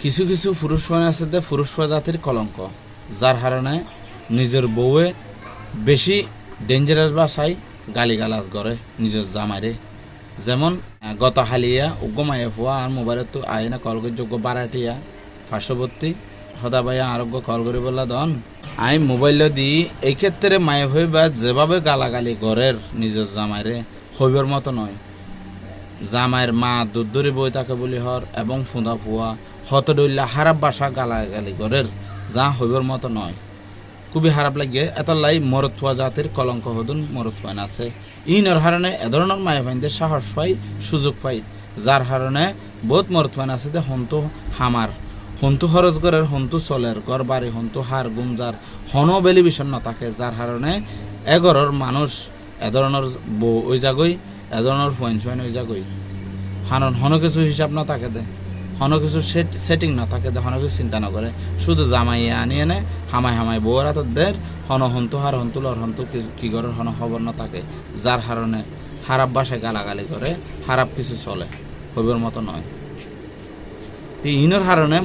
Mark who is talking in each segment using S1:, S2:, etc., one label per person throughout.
S1: কিছু কিছু পুরুষ আছে পুরুষ জাতির কলঙ্ক, যার কারণে নিজের বউয়ে বেশি ডেঞ্জারাস ভাষায় গালিগালাজ করে নিজের জামাইরে। যেমন গত হালিয়া উগ্গমাইয়া ফুয়া আর মোবাইলে তো আইনা কল করে যোগ্য বারাটিয়া পার্শ্ববর্তী সদা ভাইয়া আরোগ্য কল করে বললা দন আই মোবাইল দি এই ক্ষেত্রে মায়ে হই বা যেভাবে গালাগালি করের নিজের জামাইরে হইবার মতো নয়। জামাইয়ের মা দুধ ধরে বই তাকে বলি হর এবং ফুঁদা ফুয়া হতডইল্লা খারাপ বাসা গালাগালি করের, যা হইবার মতো নয়। খুবই খারাপ লাগে। এত লাই মরুথুয়া জাতির কলঙ্ক হদুন মরুথুয়ান আছে। ইনর কারণে এ ধরনের মায়ে ভাইদের সাহস পাই, সুযোগ পাই, যার কারণে বহুত মরুথুয়ান আছে যে হন্তু হামার হন্তু খরচ করের, হন্তু চলের, ঘর বাড়ি হন্তু হার গুমজার হন বেলি বিষণ্ণ থাকে, যার কারণে এগরের মানুষ এ ধরনের বউ ওই জাগই, এ ধরনের ফুয়াইন ফুয়াইন ওই জাগই। হানন হন কিছু হিসাব না থাকে দে, হন কিছু সেটিং না থাকে দে, হন কিছু চিন্তা না করে, শুধু জামাইয়া আনিয়ে নে হামাই হামাই বউর হাতত দের হন হন্তু হার হন্তু লর হন্তু কি ঘরের হন খবর না থাকে, যার কারণে খারাপ বাসায় গালাগালি করে, খারাপ কিছু চলে, হইবার মতো নয়। ইনের কারণে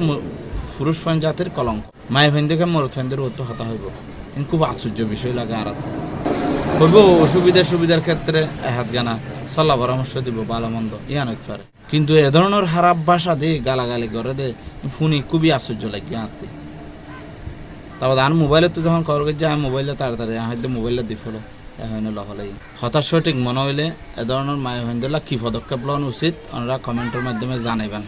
S1: পুরুষ ফাইন জাতির কলঙ্ক মায়ে ফাইন দেখে মরদ ফাইনদের উত্তর হতা হইব। খুব আশ্চর্য বিষয় লাগে। আর হইব সুবিধার ক্ষেত্রে হাত গানা চলা পরামর্শ দিব, ভালো মন্দ ইয়ান হইতে পারে, কিন্তু এ ধরনের খারাপ ভাষা দিয়ে গালাগালি করে দে শুনি খুবই আশ্চর্য লাগে আনতে। তারপর আর মোবাইলে তো যখন কল করছে আমি মোবাইলে তাড়াতাড়ি হয়তো মোবাইলে দি ফেলো এখন লহলাই হতাশ সঠিক মনে হইলে এ ধরনের মায়ে ফাইনদেরলা কি পদক্ষেপ লওয়া উচিত ওনারা কমেন্টের মাধ্যমে জানাইবেন।